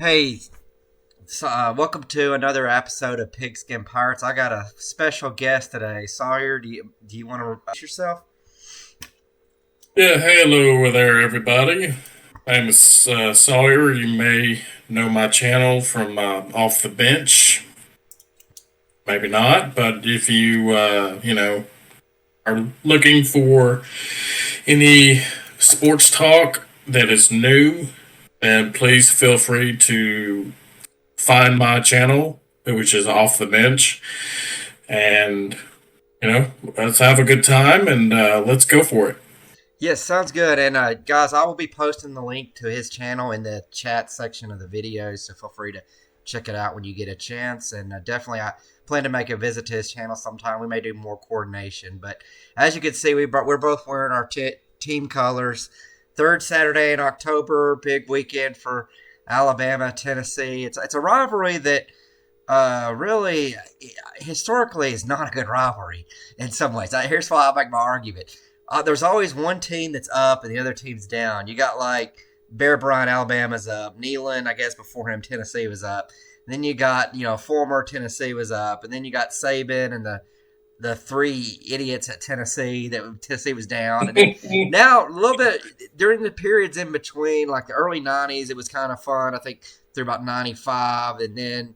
Hey, welcome to another episode of Pigskin Pirates. I got a special guest today. Sawyer, do you want to introduce yourself? Yeah, hello there, everybody. My name is Sawyer. You may know my channel from Off the Bench. Maybe not, but if you are looking for any sports talk that is new, then please feel free to find my channel, which is Off the Bench, and let's have a good time and let's go for it. Yes, sounds good. And guys, I will be posting the link to his channel in the chat section of the video, so feel free to check it out when you get a chance. And definitely, I plan to make a visit to his channel sometime. We may do more coordination, but as you can see, we're both wearing our team colors. Third Saturday in October, big weekend for Alabama, Tennessee. It's a rivalry that really historically is not a good rivalry in some ways. Here's why I make my argument. There's always one team that's up and the other team's down. You got like Bear Bryant, Alabama's up. Neyland, I guess before him, Tennessee was up. And then you got, former Tennessee was up. And then you got Saban and the three idiots at Tennessee that Tennessee was down. And then now a little bit during the periods in between, like the early 90s, it was kind of fun. I think through about 95. And then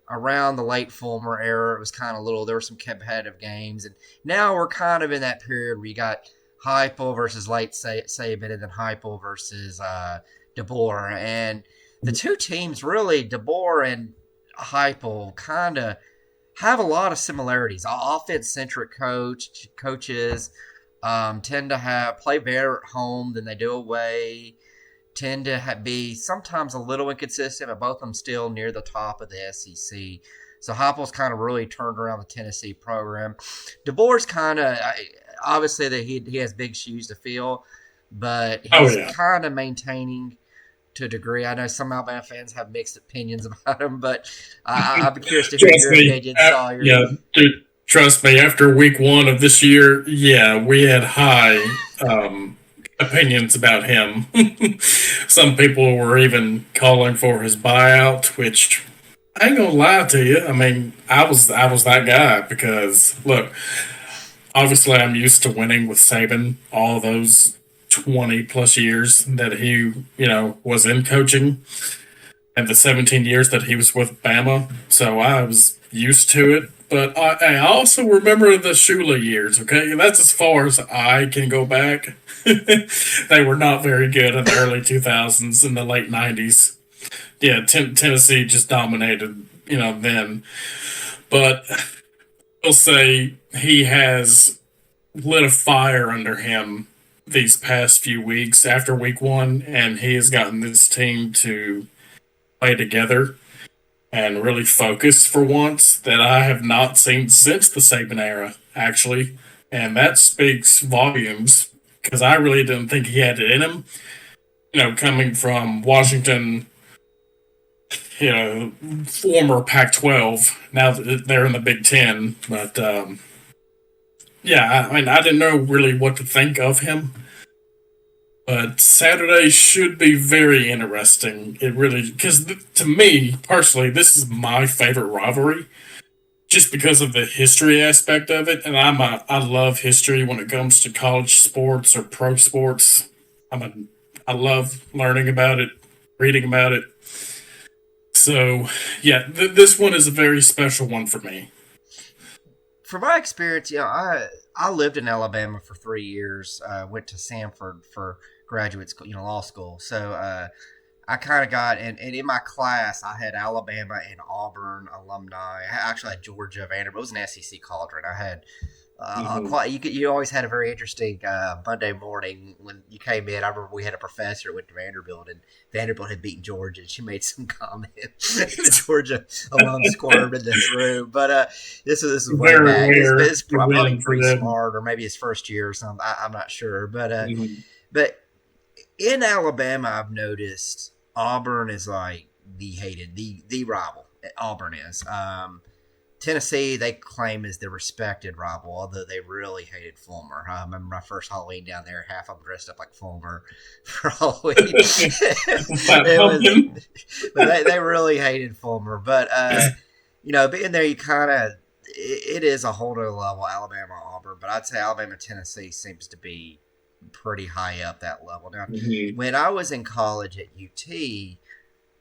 around the late Fulmer era, it was kind of little. There were some competitive games. And now we're kind of in that period where you got Heupel versus late Saban, and then Heupel versus DeBoer. And the two teams, really, DeBoer and Heupel, kind of have a lot of similarities. Offense-centric coaches tend to play better at home than they do away. Tend to be sometimes a little inconsistent, but both of them still near the top of the SEC. So Heupel's kind of really turned around the Tennessee program. DeBoer's kind of obviously that he has big shoes to fill, but Oh he's yeah. kind of maintaining to a degree. I know some Alabama fans have mixed opinions about him, but I'm curious to hear Trust your me. opinion, Sawyer. Yeah, dude, trust me. After week one of this year, yeah, we had high opinions about him. Some people were even calling for his buyout, which I ain't gonna lie to you. I mean, I was that guy because look, obviously I'm used to winning with Saban all those 20 plus years that he was in coaching and the 17 years that he was with Bama. So I was used to it. But I also remember the Shula years, okay? That's as far as I can go back. They were not very good in the early 2000s and the late 90s. Yeah, Tennessee just dominated, then. But I'll say he has lit a fire under him these past few weeks after week one, and he has gotten this team to play together and really focus for once that I have not seen since the Saban era, actually. And that speaks volumes because I really didn't think he had it in him. Coming from Washington, former Pac 12, now that they're in the Big Ten. But yeah, I mean, I didn't know really what to think of him. But Saturday should be very interesting. It really, because to me personally, this is my favorite rivalry, just because of the history aspect of it. And I love history when it comes to college sports or pro sports. I'm a I love learning about it, reading about it. So yeah, this one is a very special one for me. From my experience, I lived in Alabama for 3 years. Went to Samford for graduate school, law school. So I kind of got and in my class I had Alabama and Auburn alumni. I actually had Georgia, Vanderbilt. It was an SEC cauldron. I had Hmm. quite. You always had a very interesting Monday morning when you came in. I remember we had a professor who went to Vanderbilt, and Vanderbilt had beaten Georgia, and she made some comment. The Georgia alum squirmed in this room, but this is way Very back. rare This to probably win for pretty them. smart, or maybe his first year or something. I'm not sure, Mhm. but in Alabama, I've noticed Auburn is like the hated, the rival. Auburn is. Tennessee, they claim is the respected rival, although they really hated Fulmer. I remember my first Halloween down there, half of them dressed up like Fulmer for Halloween. But they really hated Fulmer. But, being there, you kind of, it is a whole other level, Alabama, Auburn. But I'd say Alabama, Tennessee seems to be pretty high up that level. Now, when I was in college at UT,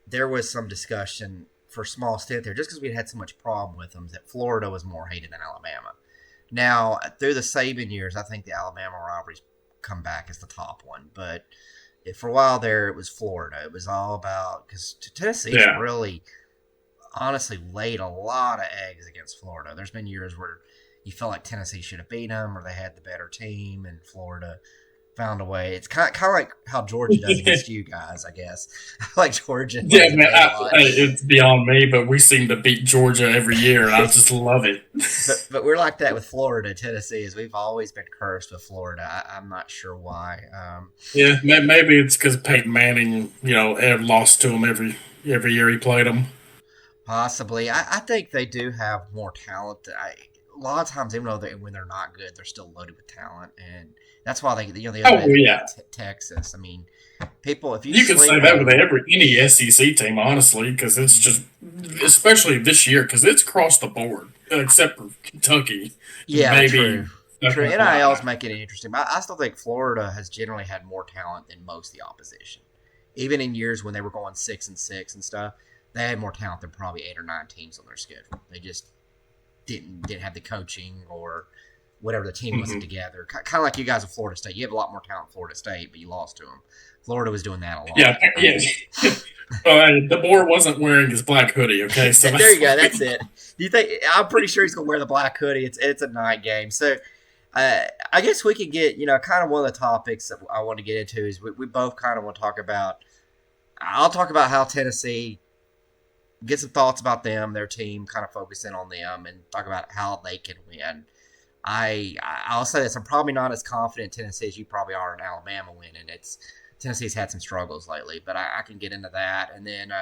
there was some discussion for a small stint there, just because we had so much problem with them, that Florida was more hated than Alabama. Now, through the Saban years, I think the Alabama rivalry's come back as the top one. But for a while there, it was Florida. It was all about, because Tennessee's really, honestly, laid a lot of eggs against Florida. There's been years where you felt like Tennessee should have beat them, or they had the better team, and Florida found a way. It's kind of like how Georgia does against you guys, I guess. I like Georgia. Yeah, man, it's beyond me, but we seem to beat Georgia every year, and I just love it. But we're like that with Florida, Tennessee, is we've always been cursed with Florida. I'm not sure why. Yeah, maybe it's because Peyton Manning, had lost to them every year he played them. Possibly. I think they do have more talent. A lot of times, even though when they're not good, they're still loaded with talent, and that's why Texas. I mean, people. If you can say that with any SEC team, honestly, because it's just, especially this year, because it's across the board, except for Kentucky. Yeah, maybe. True. NIL's making it interesting. I still think Florida has generally had more talent than most of the opposition. Even in years when they were going 6-6 and stuff, they had more talent than probably 8 or 9 teams on their schedule. They just didn't have the coaching or whatever, the team wasn't together. Kind of like you guys at Florida State. You have a lot more talent at Florida State, but you lost to them. Florida was doing that a lot. Yeah. The boy wasn't wearing his black hoodie, okay? So there you go. That's it. Do you think? I'm pretty sure he's going to wear the black hoodie. It's a night game. So I guess we could get, kind of one of the topics that I want to get into is we both kind of want to talk about. I'll talk about how Tennessee, get some thoughts about them, their team, kind of focus in on them, and talk about how they can win. I'll say this: I'm probably not as confident in Tennessee as you probably are in Alabama winning. Tennessee's had some struggles lately, but I can get into that, and then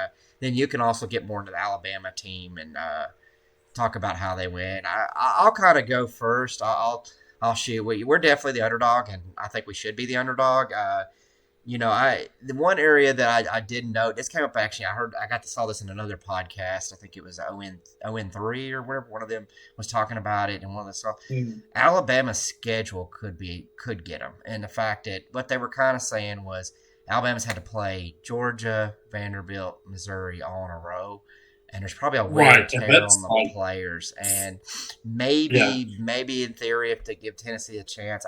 you can also get more into the Alabama team and talk about how they win. I'll kind of go first. I'll shoot. We're definitely the underdog, and I think we should be the underdog. The one area that I did note, this came up actually. I saw this in another podcast. I think it was 0-3 or whatever. One of them was talking about it, and one of the stuff. Alabama's schedule could get them, and the fact that what they were kind of saying was Alabama's had to play Georgia, Vanderbilt, Missouri all in a row, and there's probably a wear and tear on the players, and maybe in theory, if they give Tennessee a chance,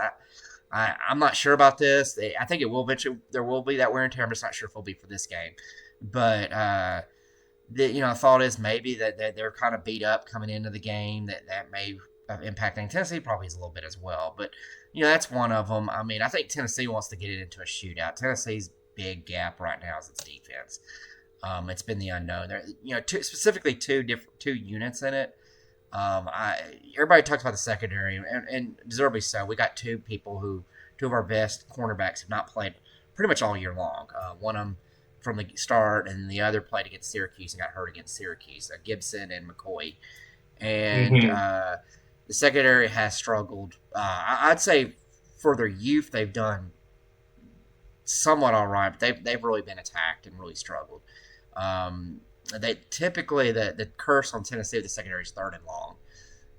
I'm not sure about this. I think it will eventually. There will be that wear and tear. I'm just not sure if it'll be for this game. But the thought is maybe that they're kind of beat up coming into the game. That may impact Tennessee. Probably is a little bit as well. But that's one of them. I mean, I think Tennessee wants to get it into a shootout. Tennessee's big gap right now is its defense. It's been the unknown. There, specifically two units in it. Everybody talks about the secondary, and deservedly so. We got two of our best cornerbacks have not played pretty much all year long. One of them from the start, and the other played against Syracuse and got hurt against Syracuse. Gibson and McCoy, and the secondary has struggled. I'd say for their youth, they've done somewhat all right, but they've really been attacked and really struggled. They typically the curse on Tennessee, the secondary is 3rd and long,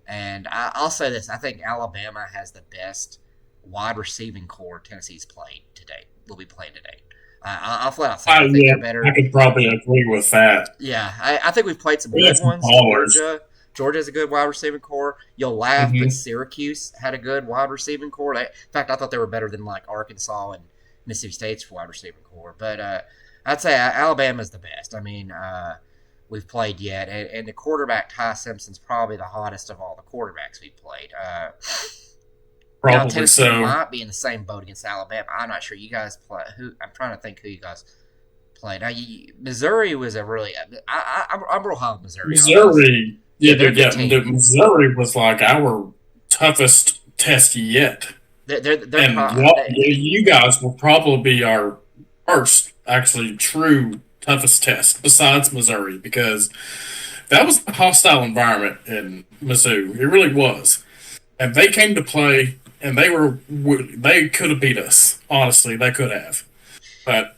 and I'll say this: I think Alabama has the best wide receiving core Tennessee's played today. Will be playing today. I'll flat out say I think they're better. I could probably agree with that. Yeah, I think we've played some good ones. Georgia has a good wide receiving core. You'll laugh, but Syracuse had a good wide receiving core. In fact, I thought they were better than like Arkansas and Mississippi State's wide receiving core. But I'd say Alabama's the best. I mean, we've played yet. And the quarterback, Ty Simpson's probably the hottest of all the quarterbacks we've played. Probably now, Tennessee so. might be in the same boat against Alabama. I'm not sure. You guys play. I'm trying to think who you guys played. Now, Missouri was a really. I'm real high on Missouri. Missouri Missouri was like our toughest test yet. You guys will probably be our first, actually, true toughest test besides Missouri, because that was a hostile environment in Mizzou. It really was. And they came to play, and they could have beat us. Honestly, they could have. But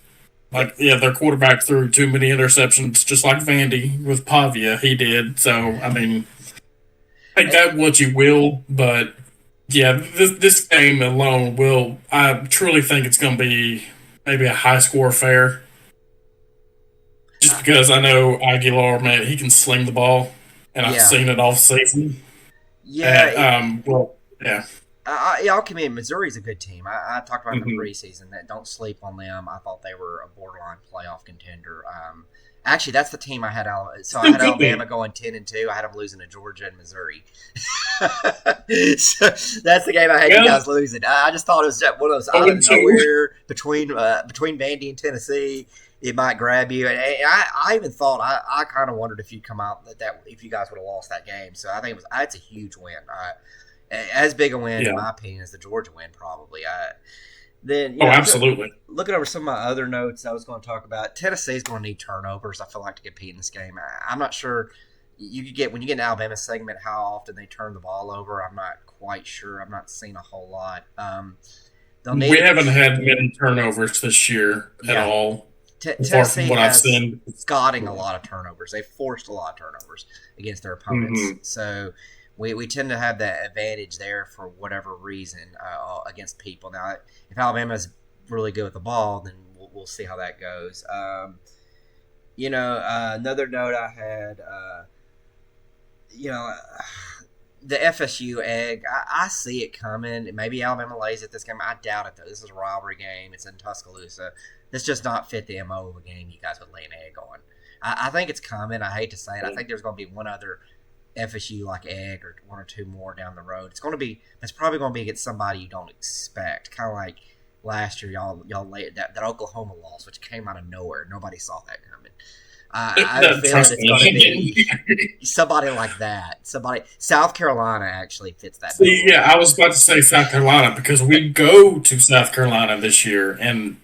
their quarterback threw too many interceptions, just like Vandy with Pavia. He did. So I mean, take that what you will, but yeah, this game alone will. I truly think it's going to be maybe a high score affair. Just because I know Aguilar, man, he can sling the ball, and I've Yeah, seen it all season. yeah. And yeah. I'll commit. Missouri's a good team. I talked about in the Mm-hmm. preseason that don't sleep on them. I thought they were a borderline playoff contender. Actually, that's the team I had. So I Still had could be. Alabama going 10-2. I had them losing to Georgia and Missouri. So that's the game I had you Yeah, guys losing. I just thought it was one of those out of 0-2. nowhere between Vandy and Tennessee. It might grab you, and I even thought I kind of wondered if you'd come out that if you guys would have lost that game. So I think it's a huge win. As big a win, in Yeah. my opinion, as the Georgia win, probably. Then Oh, absolutely. looking over some of my other notes, I was going to talk about Tennessee's going to need turnovers. I feel like to compete in this game. I'm not sure you could get when you get an Alabama segment how often they turn the ball over. I'm not quite sure. I'm not seeing a whole lot. They'll need We haven't had many turnovers this year at Yeah. all, far from Tennessee what I've has seen. gotten a lot of turnovers. They forced a lot of turnovers against their opponents. Mhm. So we tend to have that advantage there for whatever reason against people. Now, if Alabama's really good with the ball, then we'll see how that goes. Another note I had, the FSU egg, I see it coming. Maybe Alabama lays it this game. I doubt it, though. This is a rivalry game. It's in Tuscaloosa. This does not fit the MO of a game you guys would lay an egg on. I think it's coming. I hate to say it. I think there's going to be one other FSU like egg or one or two more down the road. It's probably going to be against somebody you don't expect. Kind of like last year, y'all laid that Oklahoma loss, which came out of nowhere. Nobody saw that coming. I feel that Trust it's going to me. be somebody like that. South Carolina actually fits that. See, yeah, I was about to say South Carolina because we go to South Carolina this year, and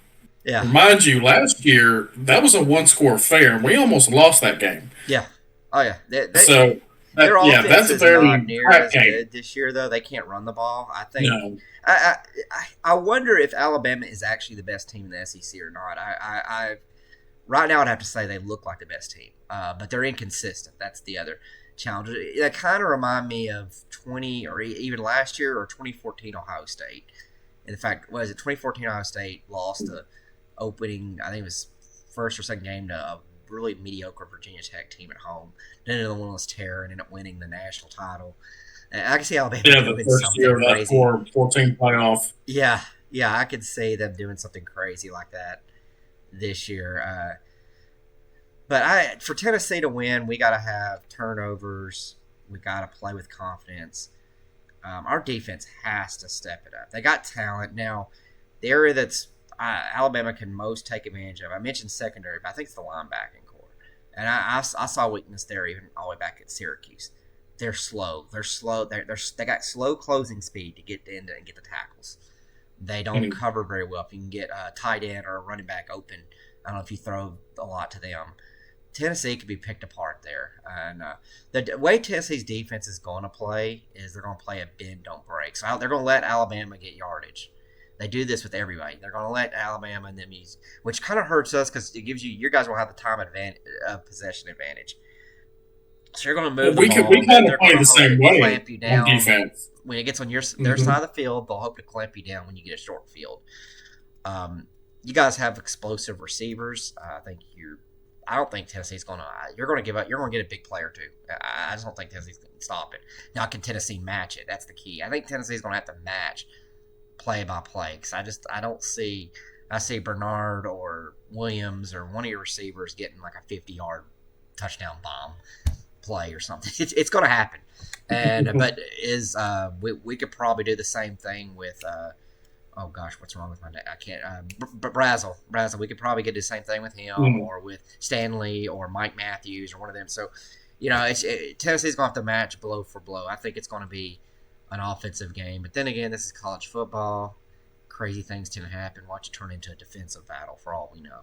Yeah, remind you, last year that was a one-score affair, and we almost lost that game. yeah, oh yeah. So Their offense that's a is very not near crap as game. good this year, though. They can't run the ball. I think. No, I wonder if Alabama is actually the best team in the SEC or not. Right now I'd have to say they look like the best team, but they're inconsistent. That's the other challenge. They kind of remind me of 20 or even last year or 2014 Ohio State. In fact, 2014 Ohio State lost the opening, I think it was first or second game to a really mediocre Virginia Tech team at home. Then another one was terror and ended up winning the national title. And I can see Alabama yeah, the doing first year something of that crazy. 14 playoff. Yeah, I could see them doing something crazy like that this year. But for Tennessee to win, we got to have turnovers. We got to play with confidence. Our defense has to step it up. They got talent now. The area that's Alabama can most take advantage of. I mentioned secondary, but I think it's the linebacking core, and I saw weakness there even all the way back at Syracuse. They're slow. They got slow closing speed to get in and get the tackles. They don't cover very well. If you can get a tight end or a running back open, I don't know if you throw a lot to them. Tennessee could be picked apart there. And the way Tennessee's defense is going to play is they're going to play a bend, don't break. So they're going to let Alabama get yardage. They do this with everybody. They're going to let Alabama and them use, which kind of hurts us because it gives you guys will have the time advantage, possession advantage. So you're going to move the ball. We kind They're of play going the to same way clamp you on down. defense. When it gets on their side of the field, they'll hope to clamp you down when you get a short field. You guys have explosive receivers. I don't think Tennessee's going to. You're going to give up. You're going to get a big player too. I just don't think Tennessee's going to stop it. Now, can Tennessee match it? That's the key. I think Tennessee's going to have to match play by play because I don't see. I see Bernard or Williams or one of your receivers getting like a 50-yard touchdown bomb play or something. It's going to happen. And but we could probably do the same thing with. Oh gosh, what's wrong with my name? I can't. Brazel. We could probably get the same thing with him or with Stanley or Mike Matthews or one of them. So, Tennessee's going to have to match blow for blow. I think it's going to be an offensive game. But then again, this is college football. Crazy things tend to happen. Watch it turn into a defensive battle for all we know.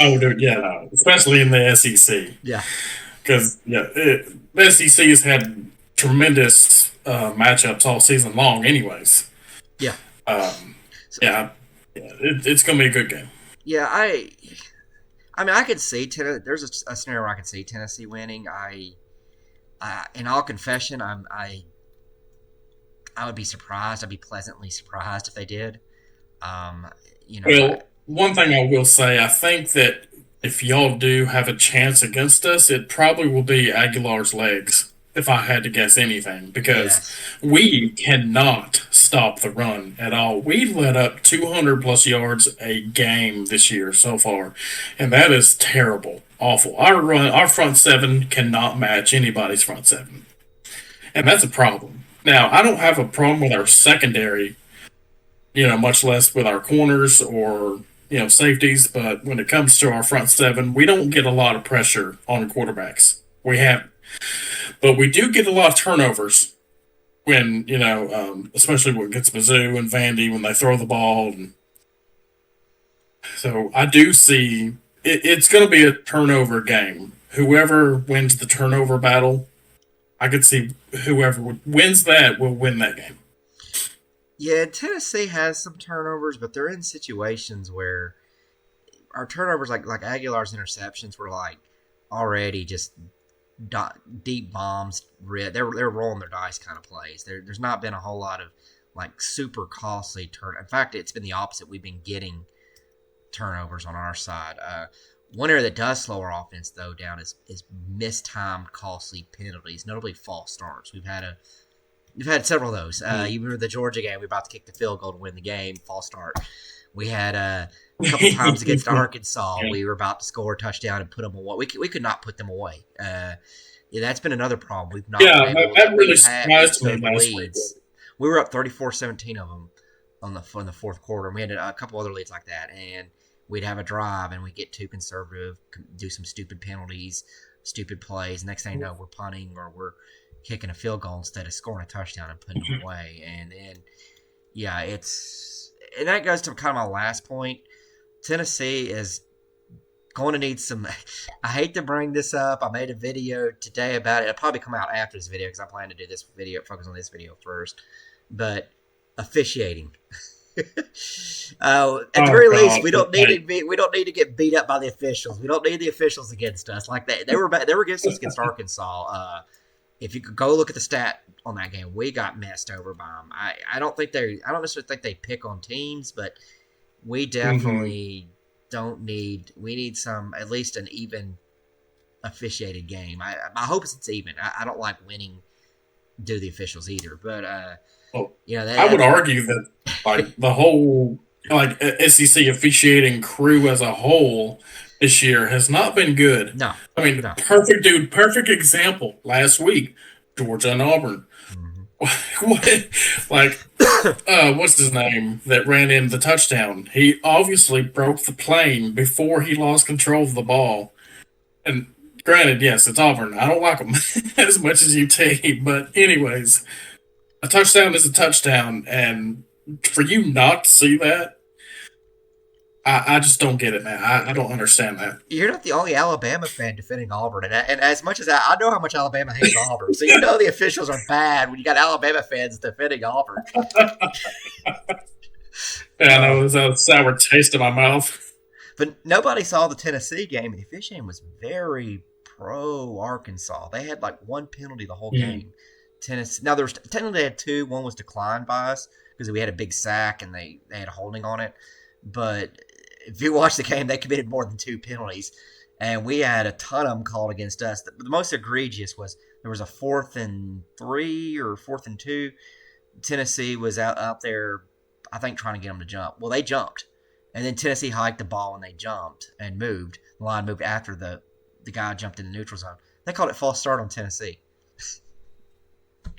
Oh, dude, yeah, no. Especially in the SEC. Yeah. because the SEC has had tremendous matchups all season long, anyways. Yeah. Um, So, yeah, it's going to be a good game. yeah, I mean, I could see there's a scenario where I could see Tennessee winning. In all confession, I would be surprised. I'd be pleasantly surprised if they did. Um, you know, Well, one thing I will say, I think that if y'all do have a chance against us, it probably will be Aguilar's legs, if I had to guess anything, because yes, we cannot stop the run at all. We let up 200 plus yards a game this year so far, and that is terrible, awful. Our front seven cannot match anybody's front seven, and that's a problem. Now, I don't have a problem with our secondary, much less with our corners or safeties. But when it comes to our front seven, we don't get a lot of pressure on quarterbacks. We have, but we do get a lot of turnovers when especially when it gets Mizzou and Vandy when they throw the ball. And so I do see it's going to be a turnover game. Whoever wins the turnover battle, I could see whoever wins that will win that game. yeah. Tennessee has some turnovers, but they're in situations where our turnovers, like Aguilar's interceptions, were like already just deep bombs. They're rolling their dice kind of plays. There's not been a whole lot of like super costly turn. In fact, it's been the opposite. We've been getting turnovers on our side. One area that does slow our offense though down is mistimed costly penalties, notably false starts. We've had several of those. You remember the Georgia game? We were about to kick the field goal to win the game. False start. We had a couple times against Arkansas. Yeah. We were about to score a touchdown and put them away. We could not put them away. Yeah, that's been another problem. We've not been able that to. really We've had surprised me big last week. leads. We were up 34-17 of them in the fourth quarter. And we had a couple other leads like that, and we'd have a drive and we get too conservative, do some stupid penalties, stupid plays. Next thing you know, we're punting or we're kicking a field goal instead of scoring a touchdown and putting them away. And then, yeah, and that goes to kind of my last point. Tennessee is going to need some. I hate to bring this up. I made a video today about it. It'll probably come out after this video because I plan to do this video, focus on this video first. But officiating. At the very least, we don't need to get beat up by the officials. We don't need the officials against us like that. They were against us against Arkansas. If you could go look at the stat on that game, we got messed over by them. I don't necessarily think they pick on teams, but we definitely don't need. We need at least an even officiated game. My hope is it's even. I don't like winning due to the officials either, but I would argue that like the whole SEC officiating crew as a whole this year has not been good. No, I mean, no. perfect example last week, Georgia and Auburn. What's his name that ran in the touchdown? He obviously broke the plane before he lost control of the ball. And granted, yes, it's Auburn. I don't like them as much as UT, but anyways, a touchdown is a touchdown, and for you not to see that, I just don't get it, man. I don't understand that. You're not the only Alabama fan defending Auburn, and as much as I know how much Alabama hates Auburn, so you know the officials are bad when you got Alabama fans defending Auburn. Yeah, I know, it was a sour taste in my mouth. But nobody saw the Tennessee game, and the officiating was very pro Arkansas. They had like one penalty the whole game. Tennessee. Now there was technically they had two. One was declined by us because we had a big sack and they had a holding on it. But if you watch the game, they committed more than two penalties, and we had a ton of them called against us. The most egregious was there was a 4th and 3 or 4th and 2. Tennessee was out there, I think, trying to get them to jump. Well, they jumped, and then Tennessee hiked the ball and they jumped and moved. The line moved after the guy jumped in the neutral zone. They called it false start on Tennessee.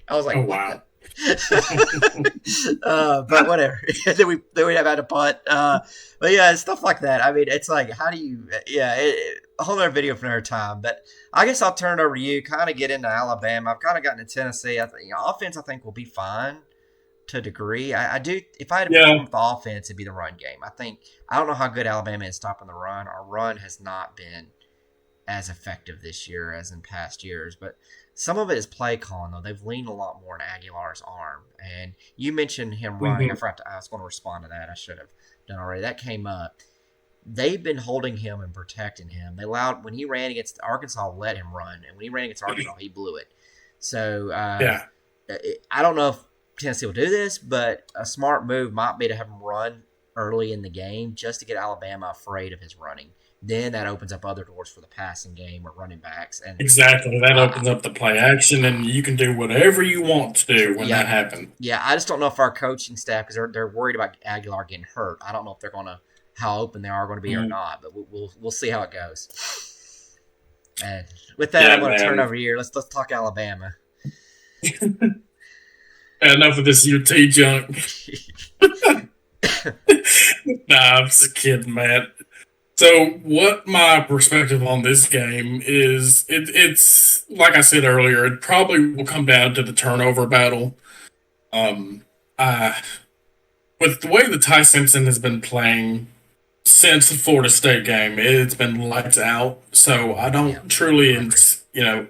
I was like, oh, wow. But whatever. then we'd have had a punt. But yeah, stuff like that. I mean, it's like, how do you? Yeah, a whole other video for another time. But I guess I'll turn it over to you. Kind of get into Alabama. I've kind of gotten to Tennessee. Offense, I think, will be fine to a degree. I do. If I had to perform with the offense, it'd be the run game. I don't know how good Alabama is stopping the run. Our run has not been as effective this year as in past years. But some of it is play calling, though. They've leaned a lot more on Aguilar's arm. And you mentioned him running. Mm-hmm. I was going to respond to that. I should have done already. That came up. They've been holding him and protecting him. They allowed when he ran against Arkansas, let him run, and when he ran against Arkansas, he blew it. So Yeah. I don't know if Tennessee will do this, but a smart move might be to have him run early in the game just to get Alabama afraid of his running. Then that opens up other doors for the passing game or running backs. And Exactly. That opens up the play action, and you can do whatever you want to do when yeah, that happens. yeah, I just don't know if our coaching staff, because they're worried about Aguilar getting hurt. I don't know if they're going to how open they are going to be or not, but we'll see how it goes. And with that, I'm going to turn over here. Let's talk Alabama. Enough of this UT junk. Nah, I'm just kidding, Matt. So, what my perspective on this game is, it's like I said earlier, it probably will come down to the turnover battle. Um, uh, with the way that Ty Simpson has been playing since the Florida State game, it's been lights out. So I don't truly,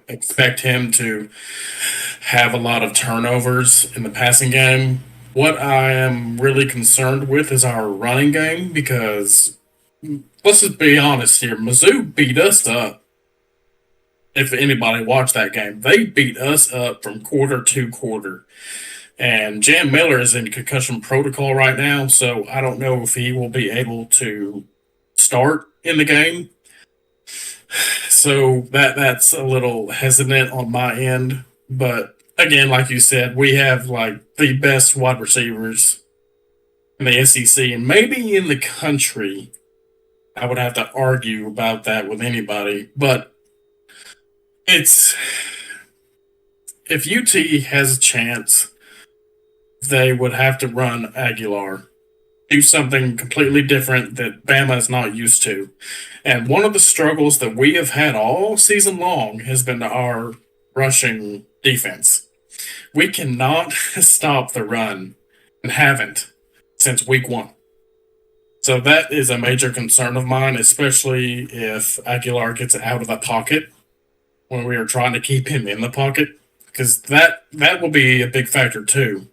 expect him to have a lot of turnovers in the passing game. What I am really concerned with is our running game because let's just be honest here. Mizzou beat us up. If anybody watched that game, they beat us up from quarter to quarter. And Jam Miller is in concussion protocol right now, so I don't know if he will be able to start in the game. So that's a little hesitant on my end. But again, like you said, we have like the best wide receivers in the SEC and maybe in the country. I would have to argue about that with anybody. But it's if UT has a chance, they would have to run Aguilar, do something completely different that Bama is not used to. And one of the struggles that we have had all season long has been our rushing defense. We cannot stop the run and haven't since week one. So that is a major concern of mine, especially if Aguilar gets out of the pocket when we are trying to keep him in the pocket, because that will be a big factor too.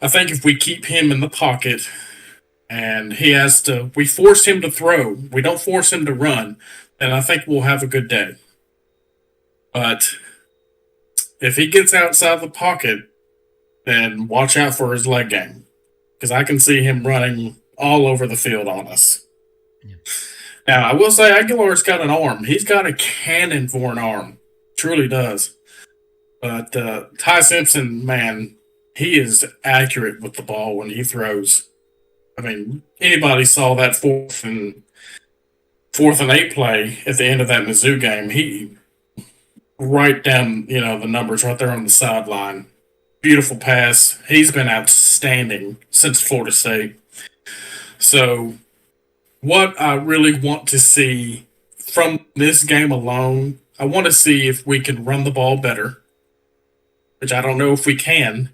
I think if we keep him in the pocket and we force him to throw, we don't force him to run, then I think we'll have a good day. But if he gets outside the pocket, then watch out for his leg game, because I can see him running all over the field on us. Yeah. Now, I will say Aguilar's got an arm. He's got a cannon for an arm. Truly does. But Ty Simpson, man, he is accurate with the ball when he throws. I mean, anybody saw that fourth and 8 play at the end of that Mizzou game. He right down, the numbers right there on the sideline. Beautiful pass. He's been outstanding since Florida State. So, what I really want to see from this game alone, I want to see if we can run the ball better, which I don't know if we can.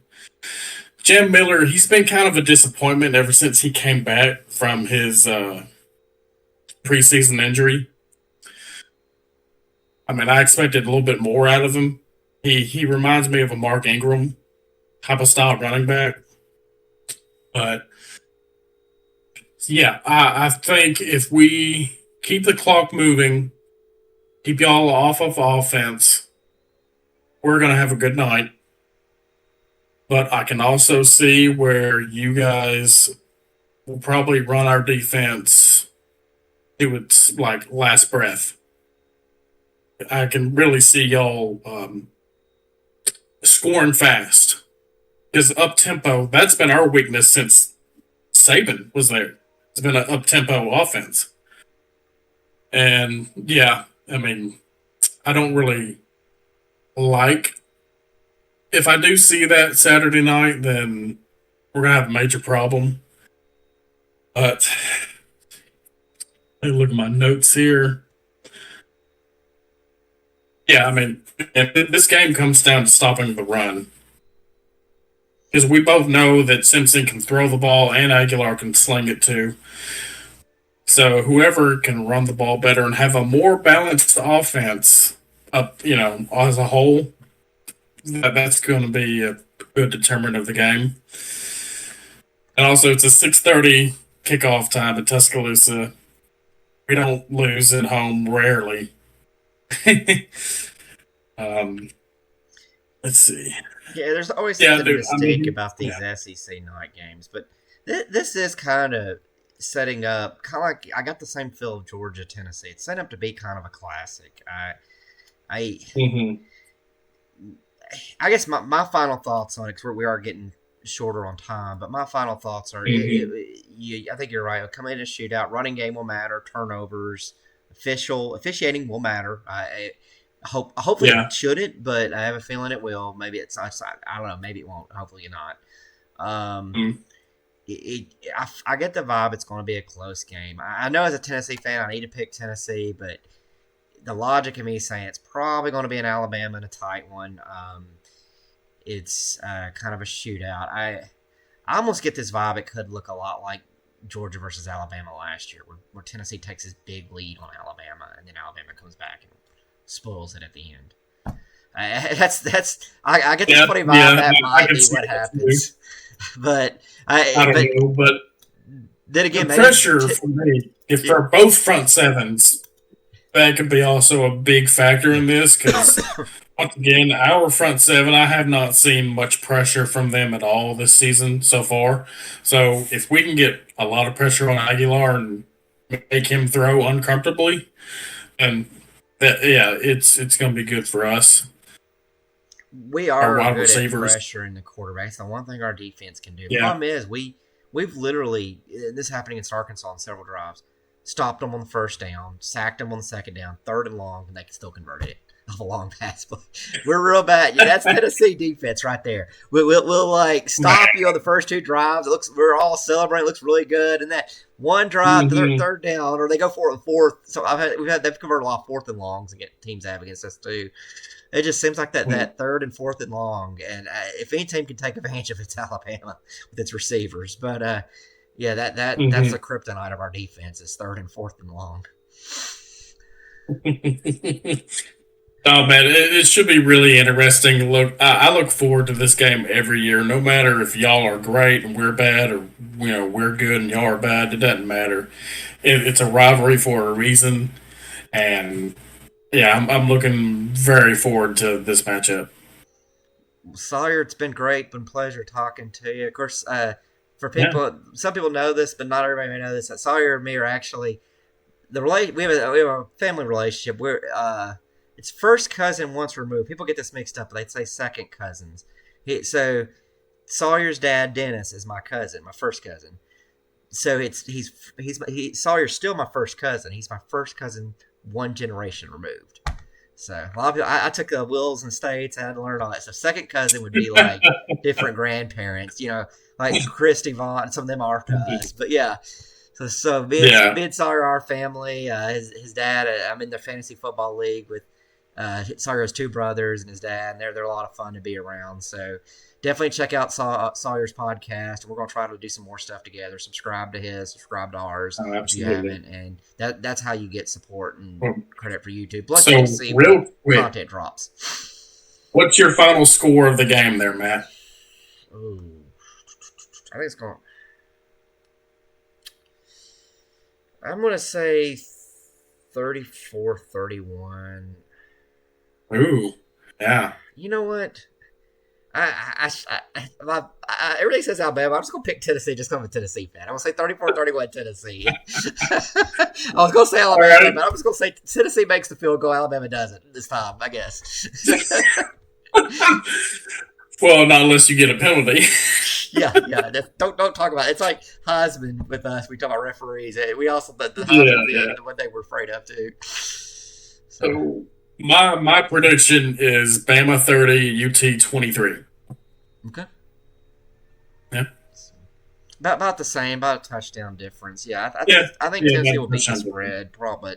Jam Miller, he's been kind of a disappointment ever since he came back from his preseason injury. I mean, I expected a little bit more out of him. He reminds me of a Mark Ingram type of style running back. But, yeah, I think if we keep the clock moving, keep y'all off of offense, we're going to have a good night. But I can also see where you guys will probably run our defense to its last breath. I can really see y'all scoring fast, because up tempo, that's been our weakness since Saban was there. It's been an up tempo offense, and yeah, I mean, I don't really like. If I do see that Saturday night, then we're going to have a major problem. But let me look at my notes here. Yeah, I mean, this game comes down to stopping the run. Because we both know that Simpson can throw the ball and Aguilar can sling it too. So whoever can run the ball better and have a more balanced offense, as a whole, that's going to be a good determinant of the game. And also, it's a 6:30 kickoff time at Tuscaloosa. We don't lose at home rarely. Let's see. Yeah, there's always something mystique about these yeah. SEC night games, but this is kind of setting up, kind of like I got the same feel of Georgia Tennessee. It's set up to be kind of a classic. I I guess my final thoughts on it, because we are getting shorter on time, but my final thoughts are, I think you're right. It'll come in a shootout. Running game will matter. Turnovers, officiating will matter. Hopefully it shouldn't, but I have a feeling it will. Maybe it's I don't know. Maybe it won't. Hopefully not. I get the vibe it's going to be a close game. I know as a Tennessee fan, I need to pick Tennessee, but the logic of me saying it's probably going to be an Alabama and a tight one. It's kind of a shootout. I almost get this vibe it could look a lot like Georgia versus Alabama last year, where Tennessee takes this big lead on Alabama, and then Alabama comes back and spoils it at the end. I get this funny vibe that might be what happens. But I don't know. But then again, the pressure for me, if for both front sevens, that could be also a big factor in this, because once again, our front seven, I have not seen much pressure from them at all this season so far. So if we can get a lot of pressure on Aguilar and make him throw uncomfortably, and it's going to be good for us. We are good at pressuring the quarterback. It's the one thing our defense can do. The problem is we've literally, this happened against Arkansas on several drives, stopped them on the first down, sacked them on the second down, third and long, and they can still convert it off a long pass. But we're real bad. Yeah, that's Tennessee defense right there. We'll like stop you on the first two drives. We're all celebrating. It looks really good. And that one drive, third down, or they go for it fourth. So they've converted a lot of fourth and longs and get teams have against us too. It just seems like that third and fourth and long. And if any team can take advantage of it, it's Alabama with its receivers. But that's the kryptonite of our defense is third and fourth and long. Oh man, it should be really interesting. I look forward to this game every year, no matter if y'all are great and we're bad, or we're good and y'all are bad. It doesn't matter. It's a rivalry for a reason, and I'm looking very forward to this matchup. Sawyer, it's been great. Been a pleasure talking to you. Of course, for people, some people know this, but not everybody may know this. That Sawyer and me are actually we have a family relationship. It's first cousin once removed. People get this mixed up, but they say second cousins. So Sawyer's dad, Dennis, is my cousin, my first cousin. So Sawyer's still my first cousin. He's my first cousin, one generation removed. So a lot of people, I took wills and states. I had to learn all that. So second cousin would be like different grandparents, like Christy Vaughn. Some of them are to us, but yeah. So me and Sawyer, our family, his dad. I'm in the fantasy football league with. Sawyer has two brothers and his dad, and they're a lot of fun to be around. So definitely check out Sawyer's podcast. We're going to try to do some more stuff together. Subscribe to his, subscribe to ours if you haven't. And that's how you get support and credit for YouTube. Plus, you see real quick, content drops. What's your final score of the game there, Matt? Ooh, I think it's going. I'm going to say 34-31. Ooh, yeah. You know what? Everybody says Alabama. I'm just going to pick Tennessee just because I'm a Tennessee fan. I'm going to say 34-31 Tennessee. I was going to say Alabama, but I'm just going to say Tennessee makes the field goal. Alabama doesn't this time, I guess. Well, not unless you get a penalty. Yeah. Don't talk about it. It's like Heisman with us. We talk about referees. We also the Heisman what they were afraid of too. So my prediction is Bama 30, UT 23. Okay. Yeah. About the same, about a touchdown difference. Yeah, I think Tennessee will beat the spread, probably,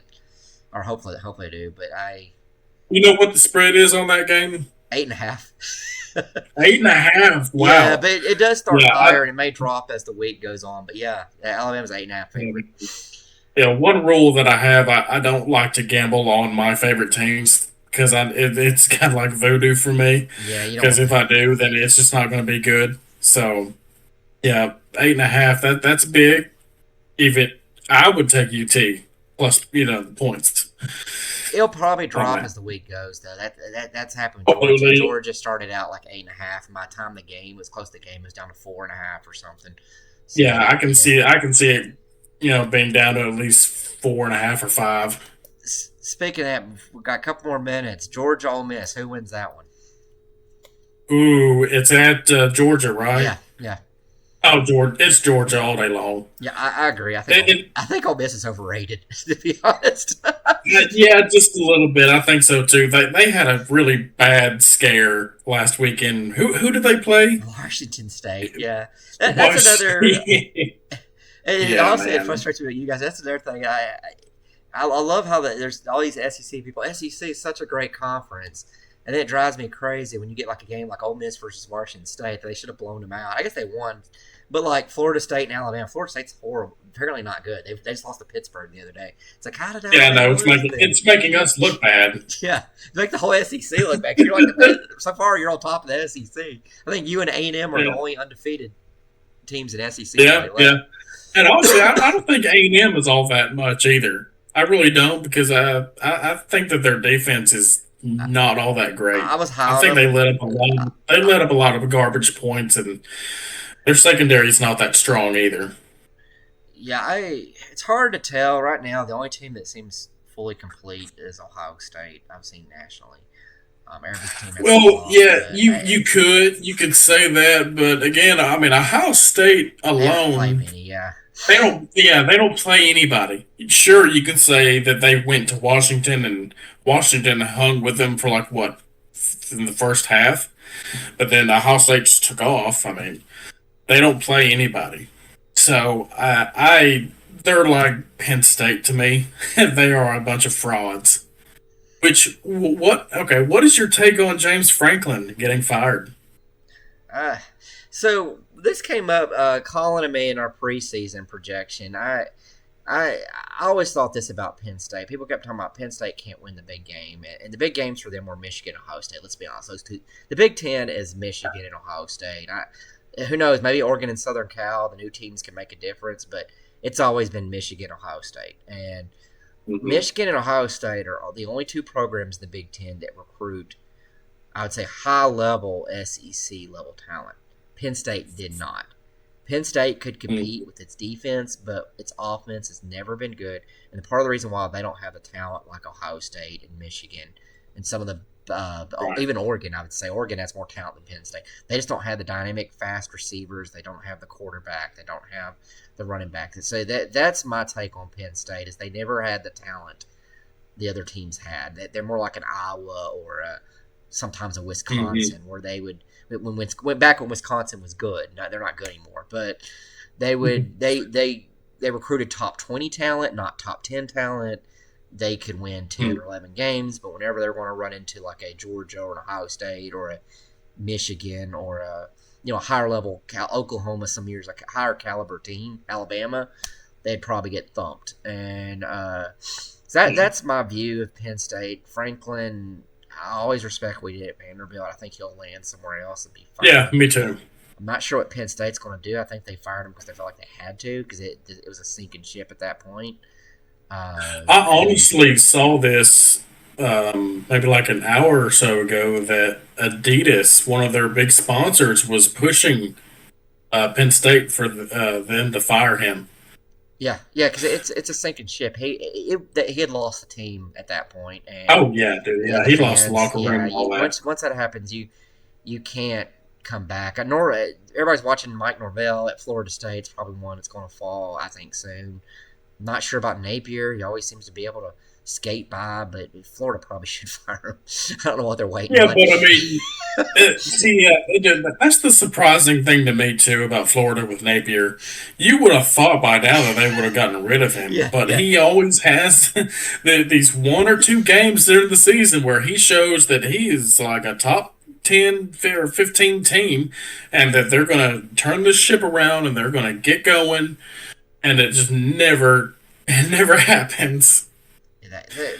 or hopefully they do. But you know what the spread is on that game? 8.5. 8.5. Wow. Yeah, but it does start higher, and it may drop as the week goes on. But yeah, Alabama's 8.5 favorite. Yeah, one rule that I have, I don't like to gamble on my favorite teams because it's kind of like voodoo for me. Yeah, you Because don't. if I do, then it's just not going to be good. So yeah, 8.5. That's big. Even I would take UT plus points It'll probably on drop that. as the week goes, though. That's happened. Georgia Absolutely. Georgia started out like 8.5. And by the time the game was close, the game was down to 4.5 or something. Yeah, So yeah. I can see it. Being down to at least 4.5 or 5. Speaking of that, we've got a couple more minutes. Georgia Ole Miss. Who wins that one? Ooh, it's at Georgia, right? Yeah, yeah, Oh, Georgia, it's Georgia all day long. yeah. I agree. And, I think Ole Miss is overrated, to be honest. yeah, just a little bit. I think so too. They had a really bad scare last weekend. Who did they play? Washington State. Yeah, that's Was another. And yeah, honestly, it man. frustrates me with you guys. That's another thing. I love how there's all these SEC people. SEC is such a great conference, and it drives me crazy when you get like a game like Ole Miss versus Washington State. They should have blown them out. I guess they won, but like Florida State and Alabama, Florida State's horrible. Apparently not good. They just lost to Pittsburgh the other day. It's like, how did Yeah, Alabama no, lose then? it's making us look bad. Yeah, make the whole SEC look bad. You're like so far you're on top of the SEC. I think you and A&M are the Yeah, only undefeated teams in SEC yeah, play yeah. left. And honestly, I don't think A&M is all that much either. I really don't because I think that their defense is I, not all that great. I was I high on think they them. let up a lot. They let up a lot of garbage points, and their secondary is not that strong either. Yeah, it's hard to tell right now. The only team that seems fully complete is Ohio State. I've seen nationally. Every team has a Well, flaw, yeah, but you could say that, but again, I mean, Ohio State they haven't played alone, many. Yeah, they don't play anybody. Sure, you can say that they went to Washington and Washington hung with them for like what in the first half, but then Ohio State just took off. I mean, they don't play anybody. So they're like Penn State to me. They are a bunch of frauds. What is your take on James Franklin getting fired? uh, so this came up. Colin and me in our preseason projection. I I always thought this about Penn State. People kept talking about Penn State can't win the big game, and the big games for them were Michigan, Ohio State. Let's be honest; those two, the Big Ten is Michigan and Ohio State. Who knows? Maybe Oregon and Southern Cal, the new teams can make a difference, but it's always been Michigan, Ohio State, and Hmm. Michigan and Ohio State are the only two programs in the Big Ten that recruit, I would say, high level SEC level talent. Penn State did not. Penn State could compete with its defense, but its offense has never been good. And part of the reason why they don't have the talent like Ohio State and Michigan and some of the Right. even Oregon, I would say Oregon has more talent than Penn State. They just don't have the dynamic, fast receivers. They don't have the quarterback. They don't have the running back. So that's my take on Penn State is they never had the talent the other teams had. They're more like an Iowa or sometimes a Hmm. Wisconsin where they would went back when Wisconsin was good. No, they're not good anymore, but they would they recruited top 20 talent, not top 10 talent. They could win 10 or 11 games, but whenever they're going to run into like a Georgia or an Ohio State or a Michigan or a higher level Oklahoma some years like a higher caliber team, Alabama, they'd probably get thumped. And so that's my view of Penn State. Franklin, I always respect what he did at Vanderbilt. I think he'll land somewhere else and be Yeah, fine. me too. I'm not sure what Penn State's going to do. I think they fired him because they felt like they had to because it was a sinking ship at that point. I And honestly saw this maybe like an hour or so ago that Adidas, one of their big sponsors, was pushing Penn State for them to fire him. yeah, yeah, because it's a sinking ship. He had lost the team at that point, and Oh yeah, dude. yeah, Yeah, the he lost the fans. locker room Yeah, and all that. once that happens, you can't come back. Everybody's watching Mike Norvell at Florida State. It's probably one that's going to fall. I think soon. Not sure about Napier. He always seems to be able to skate by, but Florida probably should fire him. I don't know what they're waiting Yeah, on. but I mean, that's the surprising thing to me too about Florida with Napier. You would have thought by now that they would have gotten rid of him, Yeah, but yeah, he always has these one or two games during the season where he shows that he is like a top 10 or 15 team, and that they're going to turn this ship around and they're going to get going, and it just never It never happens.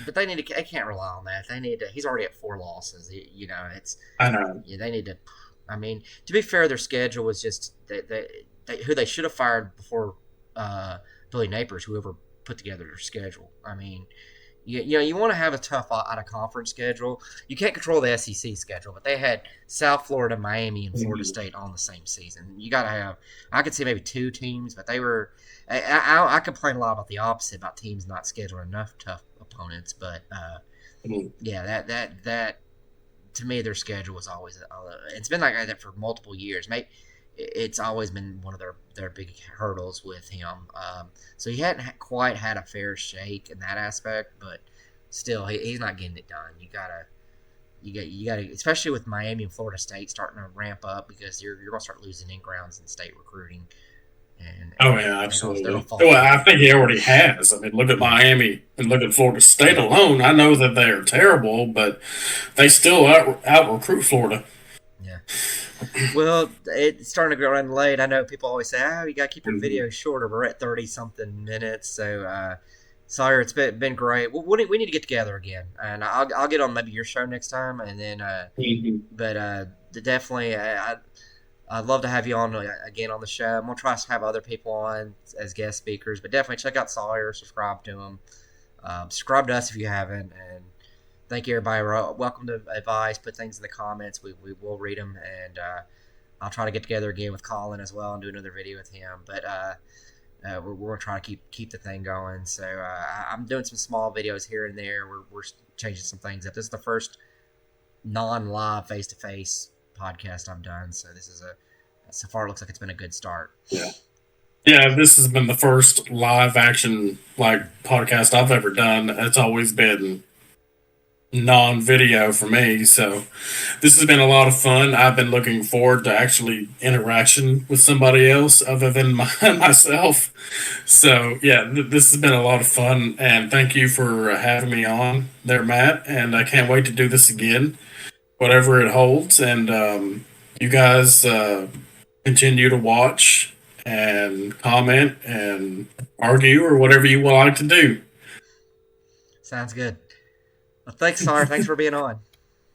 But they need to. They can't rely on that. They need to. He's already at 4 losses. You know, it's I know. yeah. They need to. I mean, to be fair, their schedule was just who they should have fired before Billy Napers, whoever put together their schedule. I mean, you know, you want to have a tough out of conference schedule. You can't control the SEC schedule, but they had South Florida, Miami, and Florida State on the same season. You got to have. I could see maybe 2 teams, but they were. I complain a lot about the opposite about teams not scheduling enough tough opponents, but yeah, that to me their schedule was always. It's been like that for multiple years. Maybe it's always been one of their big hurdles with him. So he hadn't quite had a fair shake in that aspect, but still, he's not getting it done. You gotta, especially with Miami and Florida State starting to ramp up because you're gonna start losing in grounds in state recruiting. Oh And yeah, they're gonna absolutely. fall Well, short. I think he already has. I mean, look at Miami and look at Florida State alone. I know that they are terrible, but they still out recruit Florida. Yeah. Well, it's starting to go run late. I know people always say, "Oh, you got to keep your Mhm. videos shorter." We're at 30 something minutes, so Sawyer, it's been great. We need to get together again, and I'll get on maybe your show next time, and then Mhm. but definitely I'd love to have you on again on the show. I'm gonna try to have other people on as guest speakers, but definitely check out Sawyer, subscribe to him, subscribe to us if you haven't, and thank you everybody. Welcome to advice. Put things in the comments. We will read them, and I'll try to get together again with Colin as well and do another video with him. But we're gonna try to keep the thing going. So I'm doing some small videos here and there. We're changing some things up. This is the first non-live face-to-face podcast I've done. So this is so far it looks like it's been a good start. Yeah. Yeah, this has been the first live action like podcast I've ever done. It's always been non-video for me, so this has been a lot of fun. I've been looking forward to actually interaction with somebody else other than myself. So yeah, this has been a lot of fun, and thank you for having me on there, Matt. And I can't wait to do this again, whatever it holds. And you guys continue to watch and comment and argue or whatever you would like to do. Sounds good. Well, thanks, Sawyer. Thanks for being on.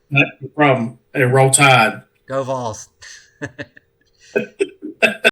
No problem. Hey, roll tide. Go Vols.